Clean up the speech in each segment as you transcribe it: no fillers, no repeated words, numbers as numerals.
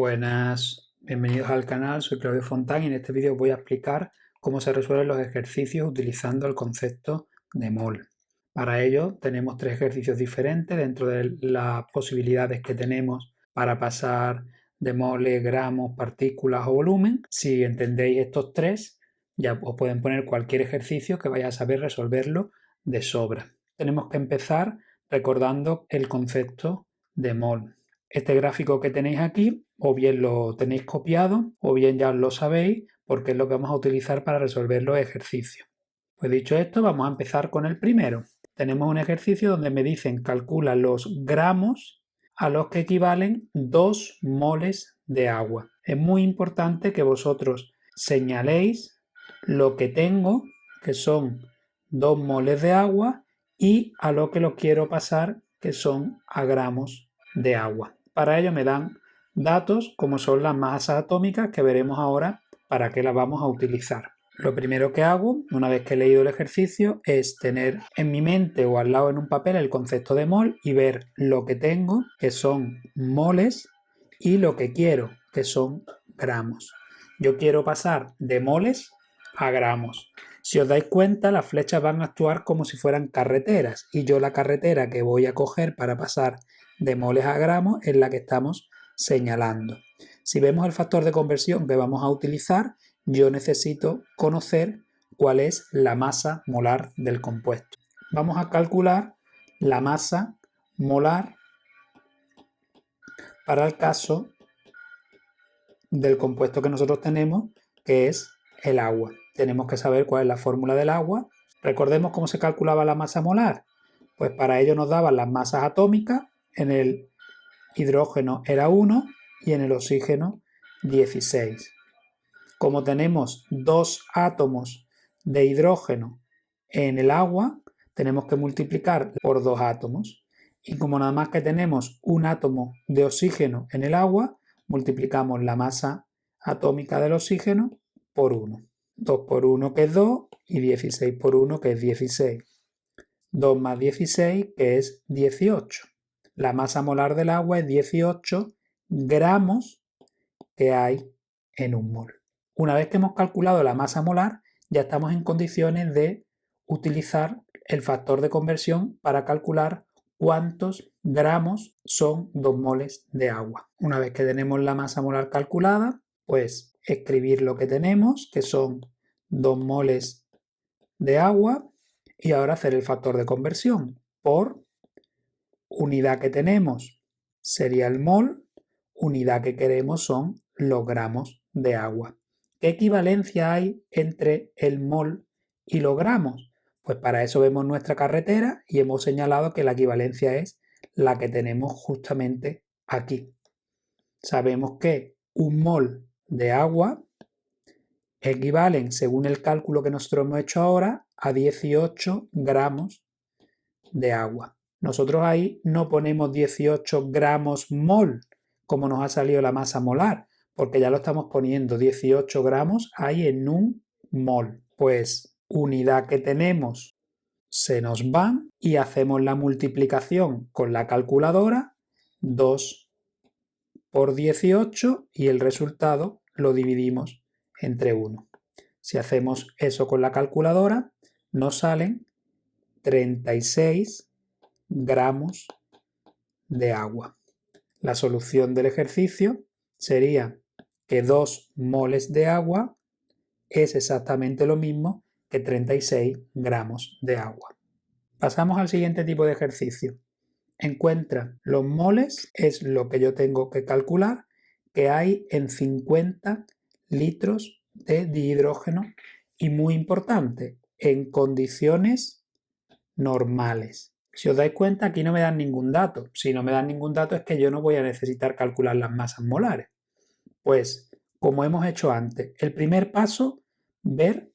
Buenas, bienvenidos al canal, soy Claudio Fontán y en este vídeo os voy a explicar cómo se resuelven los ejercicios utilizando el concepto de mol. Para ello tenemos tres ejercicios diferentes dentro de las posibilidades que tenemos para pasar de moles, gramos, partículas o volumen. Si entendéis estos tres, ya os pueden poner cualquier ejercicio que vaya a saber resolverlo de sobra. Tenemos que empezar recordando el concepto de mol. Este gráfico que tenéis aquí, o bien lo tenéis copiado, o bien ya lo sabéis, porque es lo que vamos a utilizar para resolver los ejercicios. Pues dicho esto, vamos a empezar con el primero. Tenemos un ejercicio donde me dicen calcula los gramos a los que equivalen 2 moles de agua. Es muy importante que vosotros señaléis lo que tengo, que son 2 moles de agua, y a lo que lo quiero pasar, que son a gramos de agua. Para ello me dan datos como son las masas atómicas, que veremos ahora para qué las vamos a utilizar. Lo primero que hago, una vez que he leído el ejercicio, es tener en mi mente o al lado en un papel el concepto de mol y ver lo que tengo, que son moles, y lo que quiero, que son gramos. Yo quiero pasar de moles a gramos. Si os dais cuenta, las flechas van a actuar como si fueran carreteras y yo la carretera que voy a coger para pasar de moles a gramos es la que estamos señalando. Si vemos el factor de conversión que vamos a utilizar, yo necesito conocer cuál es la masa molar del compuesto. Vamos a calcular la masa molar para el caso del compuesto que nosotros tenemos, que es el agua. Tenemos que saber cuál es la fórmula del agua. Recordemos cómo se calculaba la masa molar. Pues para ello nos daban las masas atómicas. En el hidrógeno era 1 y en el oxígeno 16. Como tenemos 2 átomos de hidrógeno en el agua, tenemos que multiplicar por 2 átomos. Y como nada más que tenemos un átomo de oxígeno en el agua, multiplicamos la masa atómica del oxígeno por 1. 2 por 1 que es 2 y 16 por 1 que es 16. 2 más 16 que es 18. La masa molar del agua es 18 gramos que hay en un mol. Una vez que hemos calculado la masa molar, ya estamos en condiciones de utilizar el factor de conversión para calcular cuántos gramos son 2 moles de agua. Una vez que tenemos la masa molar calculada, pues escribir lo que tenemos, que son 2 moles de agua, y ahora hacer el factor de conversión por unidad que tenemos, sería el mol, unidad que queremos son los gramos de agua. ¿Qué equivalencia hay entre el mol y los gramos? Pues para eso vemos nuestra carretera y hemos señalado que la equivalencia es la que tenemos justamente aquí. Sabemos que un mol de agua equivalen, según el cálculo que nosotros hemos hecho ahora, a 18 gramos de agua. Nosotros ahí no ponemos 18 gramos mol, como nos ha salido la masa molar, porque ya lo estamos poniendo 18 gramos ahí en un mol. Pues unidad que tenemos se nos van y hacemos la multiplicación con la calculadora, 2 por 18, y el resultado lo dividimos entre 1. Si hacemos eso con la calculadora, nos salen 36 gramos de agua. La solución del ejercicio sería que 2 moles de agua es exactamente lo mismo que 36 gramos de agua. Pasamos al siguiente tipo de ejercicio. Encuentra los moles, es lo que yo tengo que calcular, que hay en 50 litros de dihidrógeno, y muy importante, en condiciones normales. Si os dais cuenta, aquí no me dan ningún dato. Si no me dan ningún dato es que yo no voy a necesitar calcular las masas molares. Pues, como hemos hecho antes, el primer paso, ver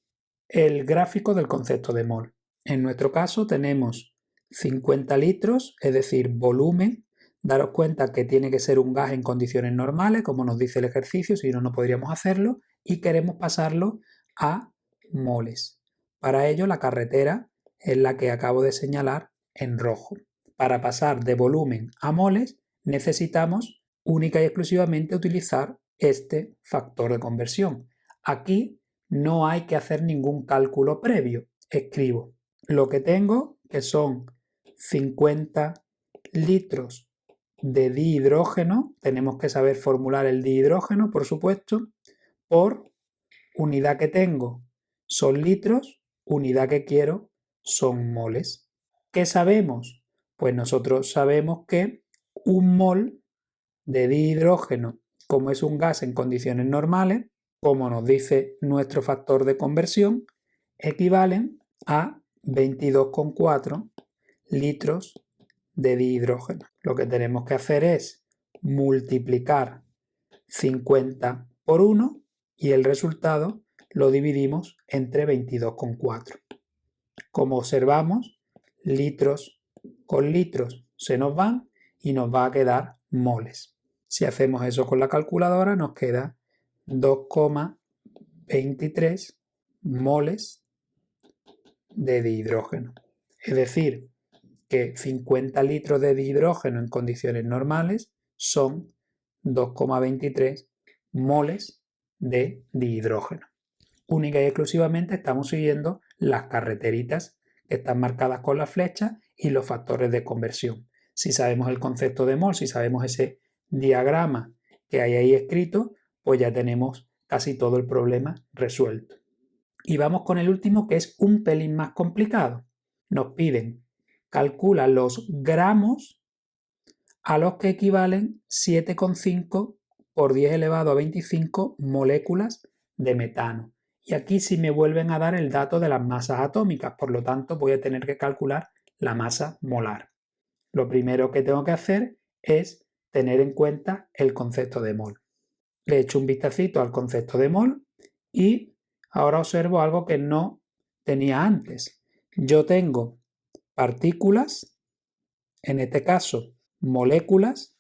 el gráfico del concepto de mol. En nuestro caso tenemos 50 litros, es decir, volumen. Daros cuenta que tiene que ser un gas en condiciones normales, como nos dice el ejercicio, si no, no podríamos hacerlo, y queremos pasarlo a moles. Para ello, la carretera es la que acabo de señalar en rojo. Para pasar de volumen a moles necesitamos única y exclusivamente utilizar este factor de conversión. Aquí no hay que hacer ningún cálculo previo. Escribo lo que tengo, que son 50 litros de dihidrógeno, tenemos que saber formular el dihidrógeno, por supuesto, por unidad que tengo son litros, unidad que quiero son moles. ¿Qué sabemos? Pues nosotros sabemos que un mol de dihidrógeno, como es un gas en condiciones normales, como nos dice nuestro factor de conversión, equivalen a 22,4 litros de dihidrógeno. Lo que tenemos que hacer es multiplicar 50 por 1 y el resultado lo dividimos entre 22,4. Como observamos, litros con litros se nos van y nos va a quedar moles. Si hacemos eso con la calculadora nos queda 2,23 moles de dihidrógeno. Es decir, que 50 litros de dihidrógeno en condiciones normales son 2,23 moles de dihidrógeno. Única y exclusivamente estamos siguiendo las carreteritas que están marcadas con la flecha y los factores de conversión. Si sabemos el concepto de mol, si sabemos ese diagrama que hay ahí escrito, pues ya tenemos casi todo el problema resuelto. Y vamos con el último, que es un pelín más complicado. Nos piden, calcula los gramos a los que equivalen 7,5 por 10 elevado a 25 moléculas de metano. Y aquí sí me vuelven a dar el dato de las masas atómicas, por lo tanto voy a tener que calcular la masa molar. Lo primero que tengo que hacer es tener en cuenta el concepto de mol. Le echo un vistacito al concepto de mol y ahora observo algo que no tenía antes. Yo tengo partículas, en este caso moléculas,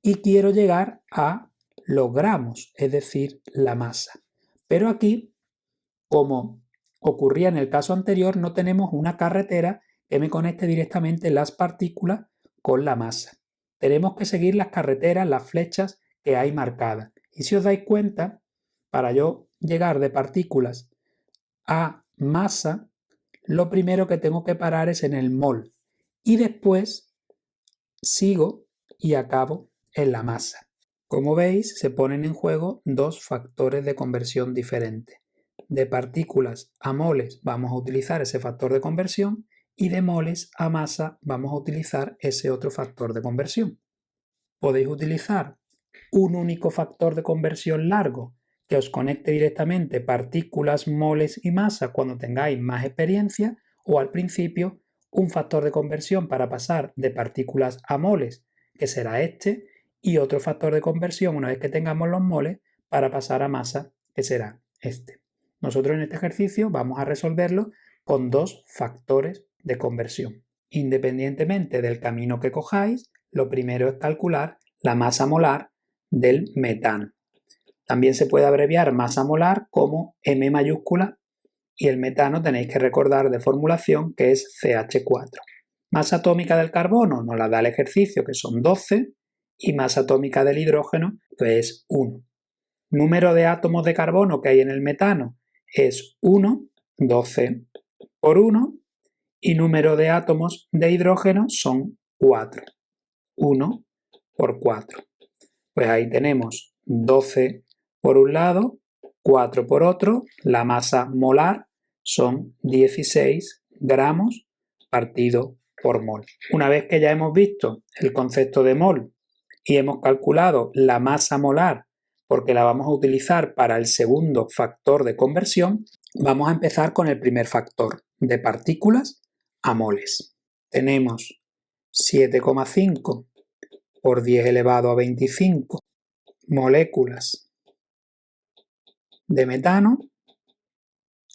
y quiero llegar a los gramos, es decir, la masa. Pero aquí, como ocurría en el caso anterior, no tenemos una carretera que me conecte directamente las partículas con la masa. Tenemos que seguir las carreteras, las flechas que hay marcadas. Y si os dais cuenta, para yo llegar de partículas a masa, lo primero que tengo que parar es en el mol. Y después sigo y acabo en la masa. Como veis, se ponen en juego dos factores de conversión diferentes. De partículas a moles vamos a utilizar ese factor de conversión y de moles a masa vamos a utilizar ese otro factor de conversión. Podéis utilizar un único factor de conversión largo que os conecte directamente partículas, moles y masa cuando tengáis más experiencia, o al principio un factor de conversión para pasar de partículas a moles, que será este, y otro factor de conversión una vez que tengamos los moles para pasar a masa, que será este. Nosotros en este ejercicio vamos a resolverlo con dos factores de conversión. Independientemente del camino que cojáis, lo primero es calcular la masa molar del metano. También se puede abreviar masa molar como M mayúscula y el metano tenéis que recordar de formulación que es CH4. Masa atómica del carbono nos la da el ejercicio, que son 12, y masa atómica del hidrógeno, que es 1. Número de átomos de carbono que hay en el metano es 1, 12 por 1, y número de átomos de hidrógeno son 4, 1 por 4. Pues ahí tenemos 12 por un lado, 4 por otro, la masa molar son 16 gramos partido por mol. Una vez que ya hemos visto el concepto de mol y hemos calculado la masa molar, porque la vamos a utilizar para el segundo factor de conversión, vamos a empezar con el primer factor, de partículas a moles. Tenemos 7,5 por 10 elevado a 25 moléculas de metano.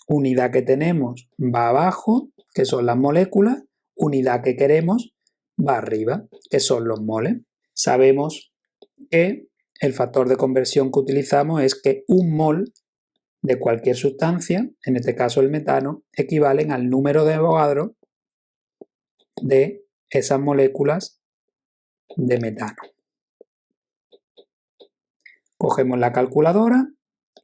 Unidad que tenemos va abajo, que son las moléculas. Unidad que queremos va arriba, que son los moles. Sabemos que el factor de conversión que utilizamos es que un mol de cualquier sustancia, en este caso el metano, equivalen al número de Avogadro de esas moléculas de metano. Cogemos la calculadora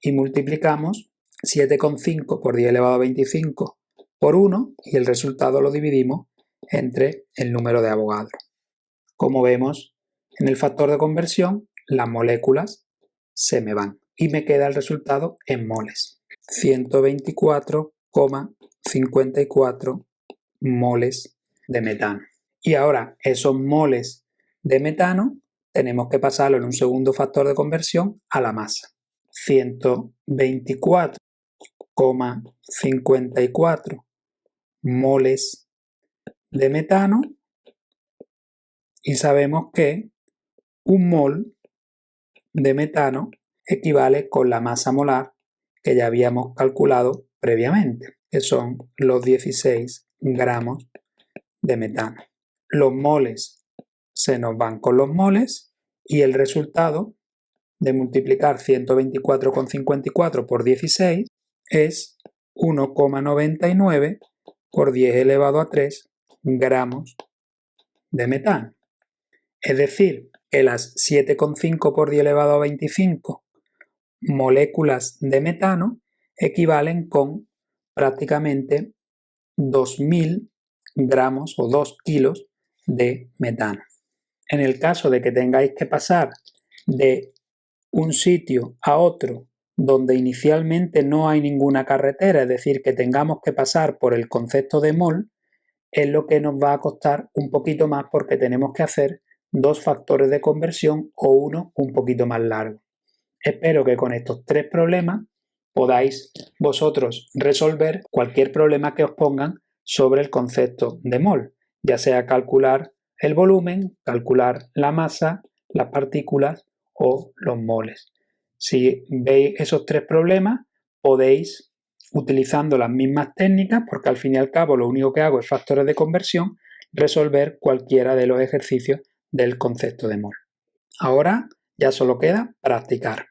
y multiplicamos 7,5 por 10 elevado a 25 por 1 y el resultado lo dividimos entre el número de Avogadro. Como vemos, en el factor de conversión las moléculas se me van y me queda el resultado en moles. 124,54 moles de metano. Y ahora esos moles de metano tenemos que pasarlo en un segundo factor de conversión a la masa. 124,54 moles de metano y sabemos que un mol de metano equivale con la masa molar que ya habíamos calculado previamente, que son los 16 gramos de metano. Los moles se nos van con los moles y el resultado de multiplicar 124,54 por 16 es 1,99 por 10 elevado a 3 gramos de metano. Es decir, que las 7,5 por 10 elevado a 25 moléculas de metano equivalen con prácticamente 2000 gramos o 2 kilos de metano. En el caso de que tengáis que pasar de un sitio a otro donde inicialmente no hay ninguna carretera, es decir, que tengamos que pasar por el concepto de mol, es lo que nos va a costar un poquito más porque tenemos que hacer dos factores de conversión o uno un poquito más largo. Espero que con estos tres problemas podáis vosotros resolver cualquier problema que os pongan sobre el concepto de mol, ya sea calcular el volumen, calcular la masa, las partículas o los moles. Si veis esos tres problemas, podéis, utilizando las mismas técnicas, porque al fin y al cabo lo único que hago es factores de conversión, resolver cualquiera de los ejercicios del concepto de mol. Ahora ya solo queda practicar.